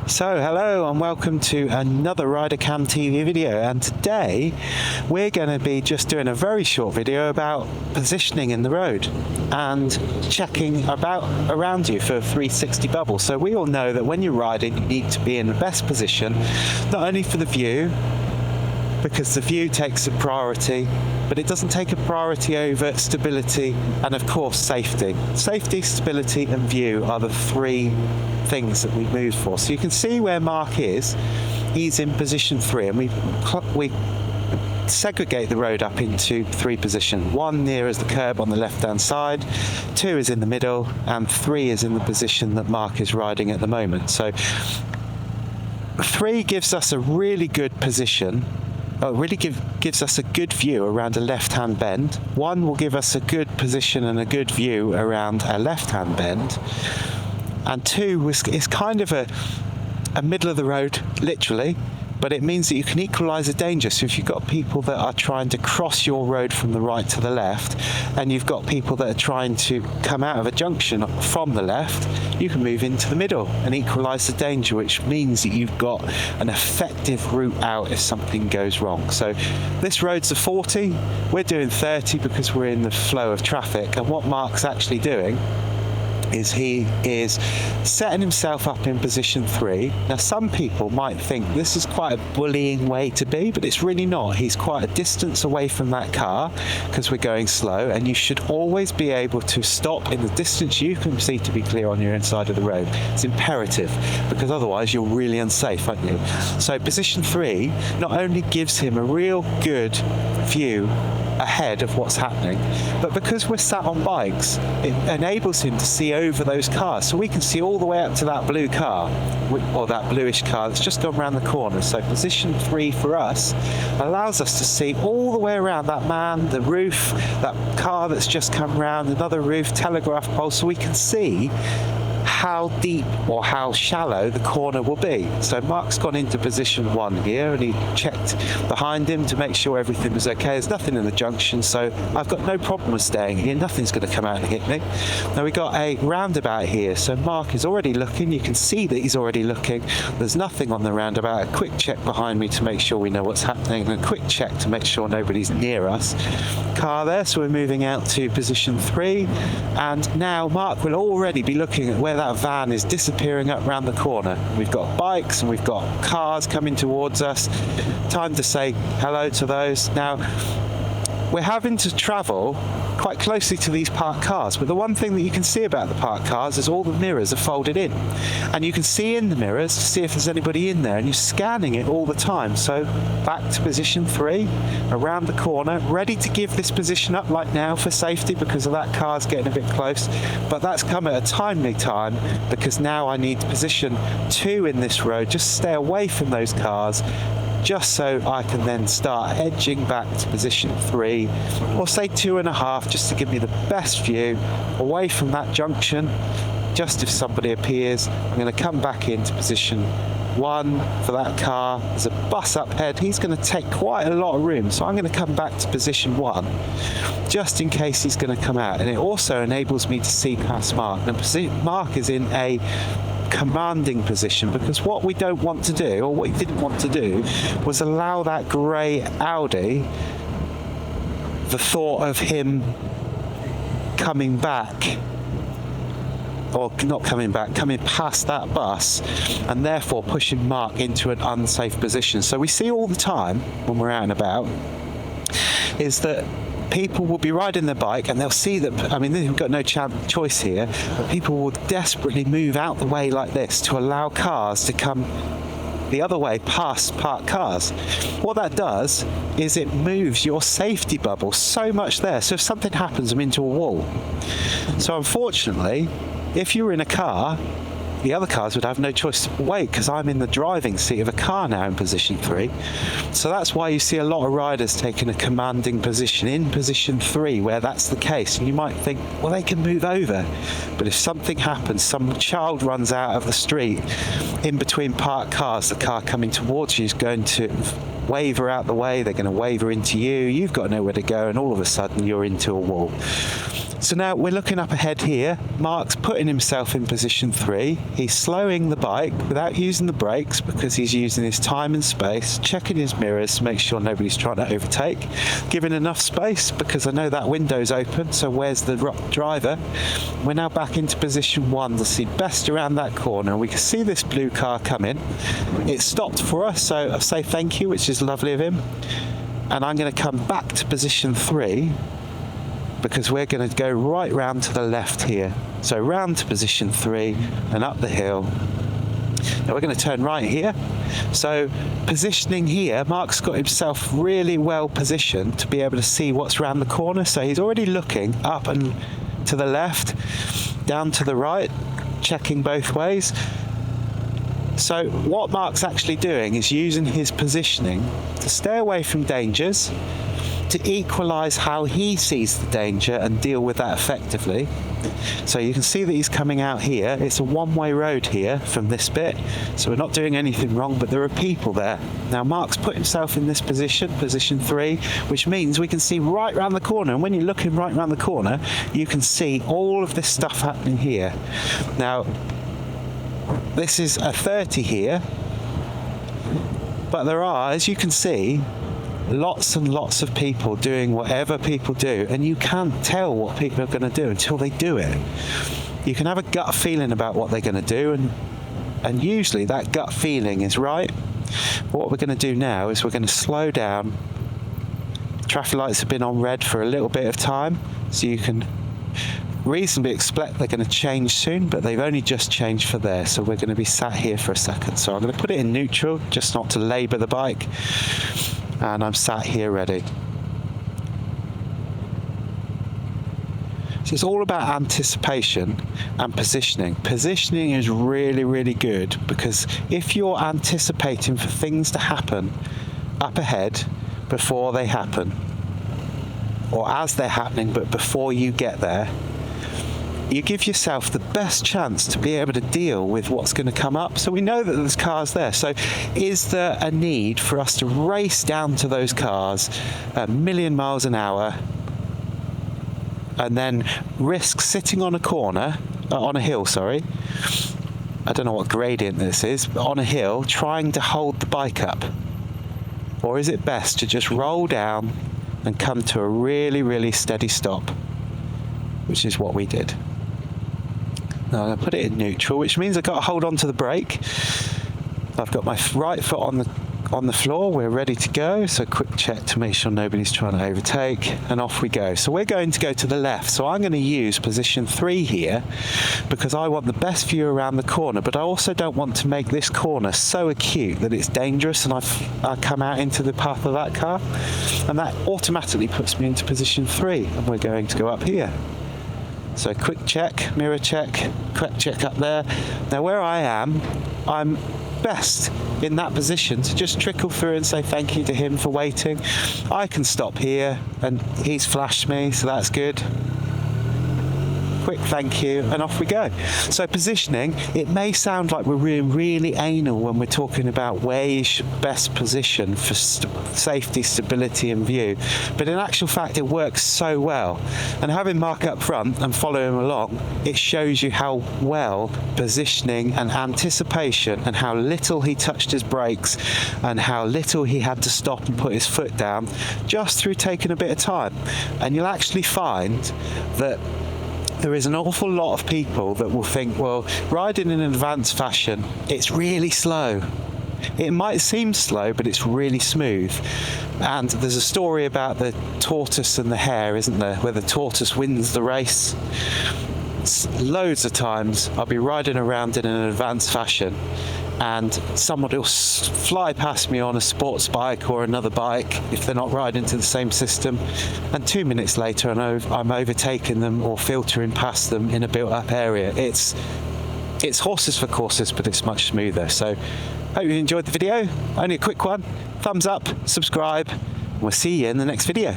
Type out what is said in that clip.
So hello and welcome to another RiderCamTV video, and today we're going to be just doing a very short video about positioning in the road and checking around you for a 360 bubble. So we all know that when you're riding you need to be in the best position, not only for the view, because the view takes a priority, but it doesn't take a priority over stability and of course safety. Safety, stability and view are the three things that we move for. So you can see where Mark is. He's in position 3, and we segregate the road up into 3 positions. 1 near as the curb on the left hand side, 2 is in the middle, and 3 is in the position that Mark is riding at the moment. So 3 gives us a really good position. Gives us a good view around a left-hand bend. 1 will give us a good position and a good view around a left-hand bend. And 2 is kind of a middle of the road, literally, but it means that you can equalise the danger. So if you've got people that are trying to cross your road from the right to the left, and you've got people that are trying to come out of a junction from the left, you can move into the middle and equalise the danger, which means that you've got an effective route out if something goes wrong. So this road's a 40, we're doing 30 because we're in the flow of traffic, and what Mark's actually doing is he is setting himself up in position 3. Now some people might think this is quite a bullying way to be, but it's really not. He's quite a distance away from that car because we're going slow, and you should always be able to stop in the distance you can see to be clear on your inside of the road. It's imperative, because otherwise you're really unsafe, aren't you? So position 3 not only gives him a real good view ahead of what's happening, but because we're sat on bikes, it enables him to see over those cars, so we can see all the way up to that blue car, or that bluish car that's just gone around the corner. So position 3 for us allows us to see all the way around that man, the roof, that car that's just come round, another roof, telegraph pole, so we can see how deep or how shallow the corner will be. So Mark's gone into position 1 here, and he checked behind him to make sure everything was okay. There's nothing in the junction, so I've got no problem with staying here. Nothing's going to come out and hit me. Now we got a roundabout here, so Mark is already looking. You can see that he's already looking. There's nothing on the roundabout. A quick check behind me to make sure we know what's happening, and a quick check to make sure nobody's near us. Car there, so we're moving out to position 3, and now Mark will already be looking at where that van is disappearing up round the corner. We've got bikes and we've got cars coming towards us. Time to say hello to those. Now we're having to travel quite closely to these parked cars, but the one thing that you can see about the parked cars is all the mirrors are folded in, and you can see in the mirrors to see if there's anybody in there, and you're scanning it all the time. So back to position 3, around the corner, ready to give this position up like now for safety because of that car's getting a bit close, but that's come at a timely time because now I need position 2 in this road. Just stay away from those cars, just so I can then start edging back to position 3, or say 2.5, just to give me the best view away from that junction. Just if somebody appears, I'm going to come back into position 1 for that car. There's a bus up ahead. He's going to take quite a lot of room, so I'm going to come back to position 1 just in case he's going to come out, and it also enables me to see past Mark. Now Mark is in a commanding position, because what we don't want to do, or what we didn't want to do, was allow that grey Audi the thought of him coming back, or not coming back, coming past that bus, and therefore pushing Mark into an unsafe position. So we see all the time when we're out and about is that people will be riding their bike and they'll see that, I mean, they've got no choice here, but people will desperately move out the way like this to allow cars to come the other way past parked cars. What that does is it moves your safety bubble so much there. So if something happens, I'm into a wall. So unfortunately, if you were in a car, the other cars would have no choice to wait, because I'm in the driving seat of a car now in position 3. So that's why you see a lot of riders taking a commanding position in position 3 where that's the case. And you might think, well, they can move over. But if something happens, some child runs out of the street in between parked cars, the car coming towards you is going to waver out the way, they're going to waver into you, you've got nowhere to go, and all of a sudden you're into a wall. So now we're looking up ahead here. Mark's putting himself in position 3. He's slowing the bike without using the brakes because he's using his time and space, checking his mirrors to make sure nobody's trying to overtake, giving enough space because I know that window's open, so where's the driver? We're now back into position 1 to see best around that corner. We can see this blue car coming. It stopped for us, so I say thank you, which is lovely of him. And I'm going to come back to position 3 because we're going to go right round to the left here. So round to position 3 and up the hill. Now we're going to turn right here. So positioning here, Mark's got himself really well positioned to be able to see what's round the corner. So he's already looking up and to the left, down to the right, checking both ways. So what Mark's actually doing is using his positioning to stay away from dangers, to equalise how he sees the danger and deal with that effectively. So you can see that he's coming out here. It's a one-way road here from this bit, so we're not doing anything wrong, but there are people there. Now Mark's put himself in this position, position 3, which means we can see right round the corner, and when you're looking right round the corner, you can see all of this stuff happening here. Now, this is a 30 here, but there are, as you can see, lots and lots of people doing whatever people do, and you can't tell what people are going to do until they do it. You can have a gut feeling about what they're going to do, and usually that gut feeling is right. What we're going to do now is we're going to slow down. Traffic lights have been on red for a little bit of time, so you can reasonably expect they're going to change soon, but they've only just changed for there, so we're going to be sat here for a second. So I'm going to put it in neutral just not to labour the bike, and I'm sat here ready. So it's all about anticipation and positioning. Positioning is really, really good because if you're anticipating for things to happen up ahead before they happen, or as they're happening but before you get there, you give yourself the best chance to be able to deal with what's going to come up. So we know that there's cars there. So is there a need for us to race down to those cars a million miles an hour and then risk sitting on a corner, on a hill, sorry. I don't know what gradient this is, but on a hill, trying to hold the bike up? Or is it best to just roll down and come to a really, really steady stop, which is what we did. Now I'm going to put it in neutral, which means I've got to hold on to the brake. I've got my right foot on the floor. We're ready to go. So quick check to make sure nobody's trying to overtake, and off we go. So we're going to go to the left. So I'm going to use position 3 here because I want the best view around the corner, but I also don't want to make this corner so acute that it's dangerous and I come out into the path of that car, and that automatically puts me into position 3, and we're going to go up here. So quick check, mirror check, quick check up there. Now where I am, I'm best in that position to just trickle through and say thank you to him for waiting. I can stop here and he's flashed me, so that's good. Quick thank you, and off we go. So positioning, it may sound like we're being really anal when we're talking about where you should best position for safety, stability and view, but in actual fact it works so well. And having Mark up front and follow him along, it shows you how well positioning and anticipation, and how little he touched his brakes and how little he had to stop and put his foot down just through taking a bit of time. And you'll actually find that there is an awful lot of people that will think, well, riding in an advanced fashion, it's really slow. It might seem slow, but it's really smooth. And there's a story about the tortoise and the hare, isn't there, where the tortoise wins the race. Loads of times I'll be riding around in an advanced fashion and someone will fly past me on a sports bike or another bike if they're not riding to the same system, and 2 minutes later I'm overtaking them or filtering past them in a built-up area. It's horses for courses, but it's much smoother. So hope you enjoyed the video. Only a quick one. Thumbs up, subscribe, and we'll see you in the next video.